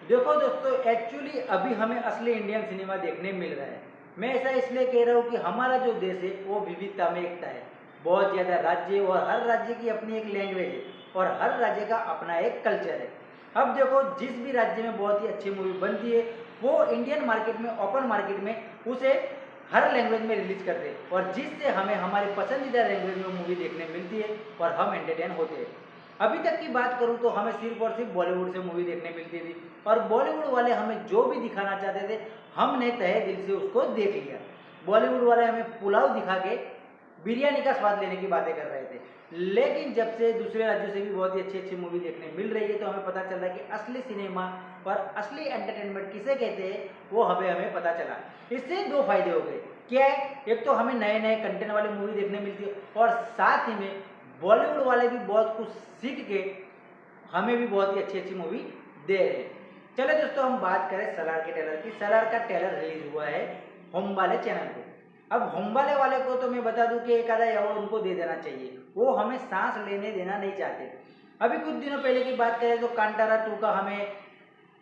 देखो दोस्तों, एक्चुअली अभी हमें असली इंडियन सिनेमा देखने मिल रहा है। मैं ऐसा इसलिए कह रहा हूँ कि हमारा जो देश है वो विविधता में एकता है। बहुत ज़्यादा राज्य और हर राज्य की अपनी एक लैंग्वेज है और हर राज्य का अपना एक कल्चर है। अब देखो, जिस भी राज्य में बहुत ही अच्छी मूवी बनती है वो इंडियन मार्केट में, ओपन मार्केट में उसे हर लैंग्वेज में रिलीज करते हैं और जिससे हमें हमारी पसंदीदा लैंग्वेज में मूवी देखने मिलती है और हम एंटरटेन होते हैं। अभी तक की बात करूं तो हमें सिर्फ और सिर्फ बॉलीवुड से मूवी देखने मिलती थी और बॉलीवुड वाले हमें जो भी दिखाना चाहते थे हमने तहे दिल से उसको देख लिया। बॉलीवुड वाले हमें पुलाव दिखा के बिरयानी का स्वाद लेने की बातें कर रहे थे, लेकिन जब से दूसरे राज्यों से भी बहुत ही अच्छी अच्छी मूवी देखने मिल रही है तो हमें पता चल रहा है कि असली सिनेमा और असली एंटरटेनमेंट किसे कहते हैं वो हमें पता चला। इससे दो फायदे हो गए। क्या है, एक तो हमें नए नए कंटेंट वाली मूवी देखने मिलती है और साथ ही में बॉलीवुड वाले भी बहुत कुछ सीख के हमें भी बहुत ही अच्छी अच्छी मूवी दे रहे हैं। चलो दोस्तों, हम बात करें सलार के ट्रेलर की। सलार का ट्रेलर रिलीज हुआ है होम वाले चैनल पे। अब होम वाले को तो मैं बता दूं कि एक आधा अवार्ड उनको दे देना चाहिए, वो हमें सांस लेने देना नहीं चाहते। अभी कुछ दिनों पहले की बात करें तो कांतारा 2 का हमें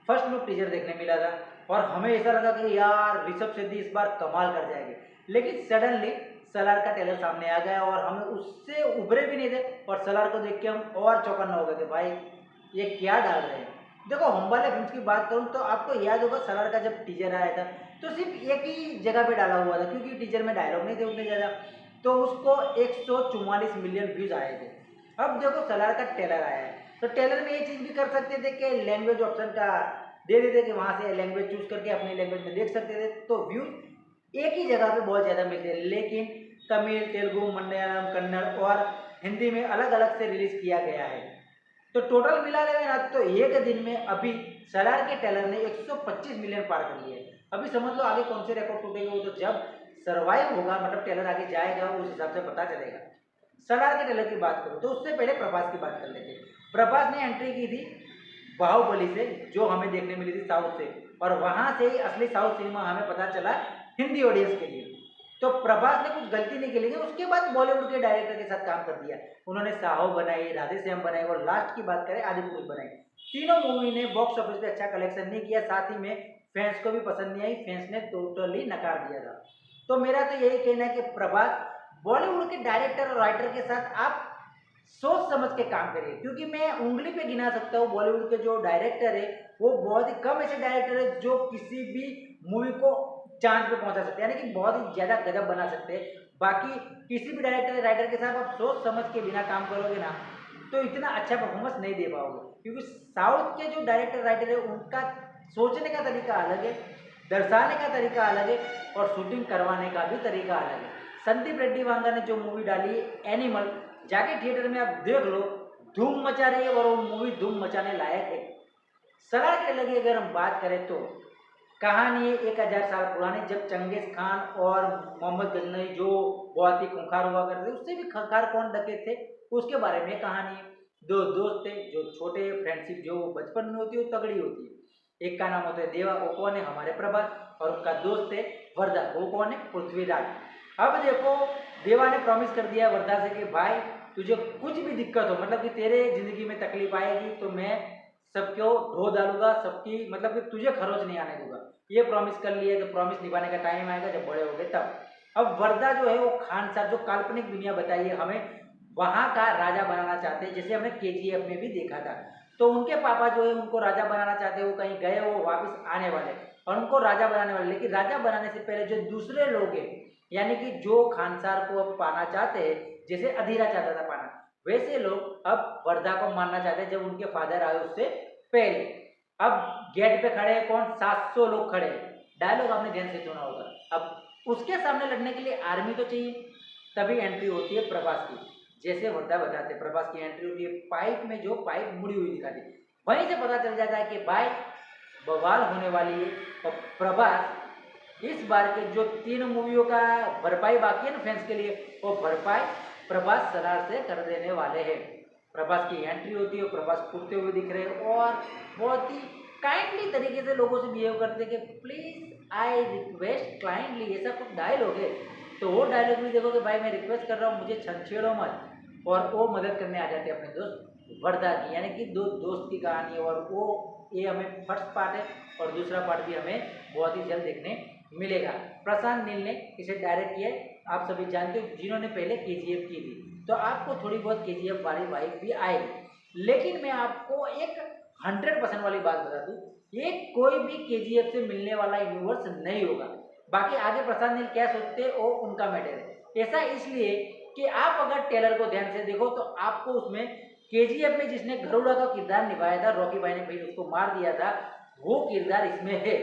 फर्स्ट लुक टीजर देखने मिला था और हमें ऐसा लगा कि यार ऋषभ शेट्टी इस बार कमाल कर जाएंगे, लेकिन सडनली सलार का ट्रेलर सामने आ गया और हमें उससे उभरे भी नहीं थे और सलार को देख के हम और चौकन्ना हो गए कि भाई ये क्या डाल रहे हैं। देखो, हम वाले फिल्म की बात करूं तो आपको याद होगा सलार का जब टीजर आया था तो सिर्फ एक ही जगह पे डाला हुआ था क्योंकि टीजर में डायलॉग नहीं थे उतने ज़्यादा, तो उसको 144 मिलियन व्यूज आए थे। अब देखो सलार का ट्रेलर आया है तो ट्रेलर में ये चीज़ भी कर सकते थे कि लैंग्वेज ऑप्शन का दे देते कि वहाँ से लैंग्वेज चूज करके अपनी लैंग्वेज में देख सकते थे तो व्यूज एक ही जगह पे बहुत ज़्यादा मिलते हैं। लेकिन तमिल, तेलुगु, मलयालम, कन्नड़ और हिंदी में अलग अलग से रिलीज किया गया है। तो टोटल मिला लेंगे ना तो एक दिन में अभी सलार के ट्रेलर ने 125 मिलियन पार कर लिए। अभी समझ लो आगे कौन से रिकॉर्ड टूटेंगे वो तो जब सर्वाइव होगा, मतलब ट्रेलर आगे जाएगा उस हिसाब से पता चलेगा। सलार के ट्रेलर की बात करूँ तो उससे पहले प्रभास की बात कर लेते। प्रभास ने एंट्री की थी बाहुबली से, जो हमें देखने मिली थी साउथ से, और वहां से ही असली साउथ सिनेमा हमें पता चला हिंदी ऑडियंस के लिए। तो प्रभास ने कुछ गलती नहीं की, लेकिन उसके बाद बॉलीवुड के डायरेक्टर के साथ काम कर दिया। उन्होंने साहो बनाई, राधे श्याम बनाई और लास्ट की बात करें आदिपुरुष बनाई। तीनों मूवी ने बॉक्स ऑफिस पे अच्छा कलेक्शन नहीं किया, साथ ही में फैंस को भी पसंद नहीं आई, फैंस ने टोटली नकार दिया था। तो मेरा तो यही कहना है कि प्रभास, बॉलीवुड के डायरेक्टर और राइटर के साथ आप सोच समझ के काम करिए, क्योंकि मैं उंगली पे गिना सकता हूँ बॉलीवुड के जो डायरेक्टर है वो बहुत ही कम ऐसे डायरेक्टर है जो किसी भी मूवी को चांद पे पहुंचा सकते हैं, यानी कि बहुत ही ज्यादा गजब बना सकते हैं। बाकी किसी भी डायरेक्टर राइटर के साथ आप सोच समझ के बिना काम करोगे ना तो इतना अच्छा परफॉर्मेंस नहीं दे पाओगे, क्योंकि साउथ के जो डायरेक्टर राइटर है उनका सोचने का तरीका अलग है, दर्शाने का तरीका अलग है और शूटिंग करवाने का भी तरीका अलग है। संदीप रेड्डी वांगा ने जो मूवी डाली है एनिमल, जाके थिएटर में आप देख लो, धूम मचा रही है और वो मूवी धूम मचाने लायक है। सलार के लगी अगर हम बात करें तो कहानी है 1000 साल पुरानी, जब चंगेज खान और मोहम्मद गजनवी जो बहुत ही खूंखार हुआ करते थे, उससे भी खूंखार कौन डके थे उसके बारे में कहानी है। दो दोस्त थे जो छोटे, फ्रेंडशिप जो बचपन में होती है वो तगड़ी होती है। एक का नाम होता है देवा, वो कौन है हमारे प्रभास, और उसका दोस्त है वर्धा, वो कौन है पृथ्वीराज। अब देखो, देवा ने प्रॉमिस कर दिया वर्धा से कि भाई तुझे कुछ भी दिक्कत हो, मतलब कि तेरे जिंदगी में तकलीफ आएगी तो मैं सबको ढो डालूंगा, सबकी मतलब कि तुझे खरोच नहीं आने दूंगा। ये प्रॉमिस कर लिया तो प्रॉमिस निभाने का टाइम आएगा जब बड़े हो गए तब। अब वर्धा जो है वो खान साहब जो काल्पनिक दुनिया बताई है हमें, वहां का राजा बनाना चाहते हैं, जैसे हमने केजीएफ में भी देखा था। तो उनके पापा जो है उनको राजा बनाना चाहते हैं, वो कहीं गए, वो वापस आने वाले और उनको राजा बनाने वाले। लेकिन राजा बनाने से पहले जो दूसरे लोग हैं, यानी कि जो खानसार को अब पाना चाहते हैं, जैसे अधीरा चाहता था पाना, वैसे लोग अब वर्धा को मानना चाहते हैं जब उनके फादर आए उससे पहले। अब गेट पे खड़े हैं कौन, 700 लोग खड़े हैं, डायलॉग आपने ध्यान से सुना होगा। अब उसके सामने लड़ने के लिए आर्मी तो चाहिए, तभी एंट्री होती है प्रभास की। जैसे वर्धा बताते प्रभास की एंट्री होती है, पाइप में जो पाइप मुड़ी हुई दिखाती, वहीं से पता चल जाता है कि भाई बवाल होने वाली है। और प्रभास इस बार के जो 3 मूवियों का भरपाई बाकी है ना फैंस के लिए, वो भरपाई प्रभास सलार से कर देने वाले हैं। प्रभास की एंट्री होती है, प्रभास कूदते हुए दिख रहे हैं और बहुत ही काइंडली तरीके से लोगों से बिहेव करते हैं कि प्लीज आई रिक्वेस्ट काइंडली, ऐसा कुछ डायलॉग है। तो वो डायलॉग भी देखो कि भाई मैं रिक्वेस्ट कर रहा हूँ मुझे छेड़ो मत, और वो मदद करने आ जाते हैं अपने दोस्त वर्धा की, यानी कि दो दोस्त की कहानी है। और वो ये हमें फर्स्ट पार्ट है और दूसरा पार्ट भी हमें बहुत ही जल्द देखने मिलेगा। प्रशांत नील ने इसे डायरेक्ट किया है, आप सभी जानते हो, जिन्होंने पहले केजीएफ की थी। तो आपको थोड़ी बहुत केजीएफ वाली वाइब भी आएगी। लेकिन मैं आपको एक 100% वाली बात बता दूं, ये कोई भी केजीएफ से मिलने वाला यूनिवर्स नहीं होगा। बाकी आगे प्रशांत नील क्या सोचते हैं वो उनका मैटर है। ऐसा इसलिए कि आप अगर ट्रेलर को ध्यान से देखो तो आपको उसमें केजीएफ में जिसने गरुड़ा का किरदार निभाया था, रॉकी भाई ने फिर उसको मार दिया था, वो किरदार इसमें है।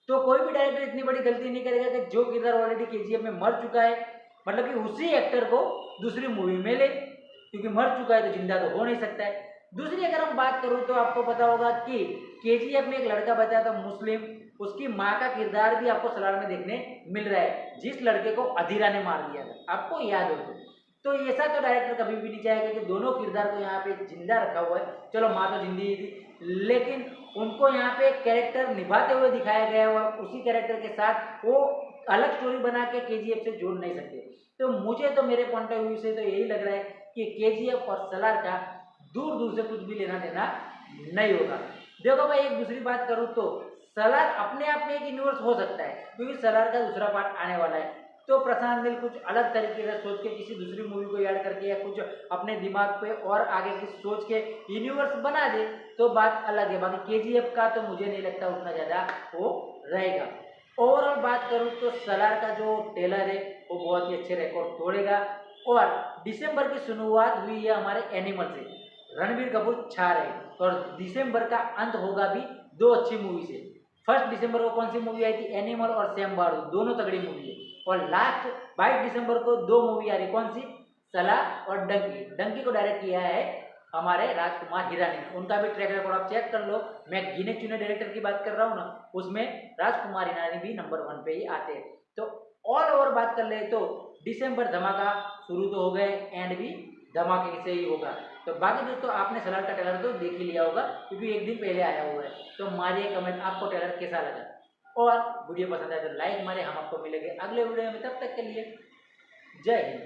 तो कोई भी डायरेक्टर इतनी बड़ी गलती नहीं करेगा कि जो किरदार ऑलरेडी केजीएफ में मर चुका है, मतलब कि उसी एक्टर को दूसरी मूवी में ले, क्योंकि मर चुका है तो जिंदा तो हो नहीं सकता है। दूसरी अगर हम बात करूं तो आपको पता होगा कि केजीएफ में एक लड़का बचा था मुस्लिम, उसकी माँ का किरदार भी आपको सलार में देखने मिल रहा है, जिस लड़के को अधीरा ने मार दिया था, आपको याद हो तो ऐसा तो डायरेक्टर कभी भी नहीं चाहेगा कि दोनों किरदार को यहाँ पे जिंदा रखा हुआ है। चलो माँ तो जिंदी ही थी, लेकिन उनको यहाँ पे कैरेक्टर निभाते हुए दिखाया गया है और उसी कैरेक्टर के साथ वो अलग स्टोरी बना के केजीएफ से जोड़ नहीं सकते। तो मुझे तो मेरे पॉइंट ऑफ व्यू से तो यही लग रहा है कि केजीएफ और सलार का दूर दूर से कुछ भी लेना देना नहीं होगा। देखो भाई, एक दूसरी बात करूँ तो सलार अपने आप में एक यूनिवर्स हो सकता है, क्योंकि सलार का दूसरा पार्ट आने वाला है। तो प्रशांत नील कुछ अलग तरीके से सोच के किसी दूसरी मूवी को ऐड करके या कुछ अपने दिमाग पे और आगे की सोच के यूनिवर्स बना दे तो बात अलग है। बाकी केजीएफ का तो मुझे नहीं लगता उतना ज़्यादा वो रहेगा। ओवरऑल बात करूँ तो सलार का जो ट्रेलर है वो बहुत ही अच्छे रिकॉर्ड तोड़ेगा। और दिसंबर की शुरुआत हुई है हमारे एनिमल से, रणबीर कपूर छा रहे हैं, और दिसंबर का अंत होगा भी दो अच्छी मूवी से। फर्स्ट दिसंबर को कौन सी मूवी आई थी? एनिमल और सैम बारू, दोनों तगड़ी मूवी है। और लास्ट 22 दिसंबर को दो मूवी आ रही, कौन सी? सलार और डंकी। डंकी को डायरेक्ट किया है हमारे राजकुमार हिरानी ने, उनका भी ट्रैक रिकॉर्ड आप चेक कर लो। मैं गिने चुने डायरेक्टर की बात कर रहा हूँ ना, उसमें राजकुमार हिरानी भी नंबर 1 पे ही आते हैं। तो ऑल ओवर बात कर ले तो दिसंबर धमाका शुरू तो हो गए, एंड भी धमाके से ही होगा। तो बाकी दोस्तों, आपने सलार का ट्रेलर तो देख ही लिया होगा क्योंकि एक दिन पहले आया हुआ है। तो मारिए कमेंट, आपको ट्रेलर कैसा लगा, और वीडियो पसंद आए तो लाइक मारे। हम आपको मिलेंगे अगले वीडियो में, तब तक के लिए जय हिंद।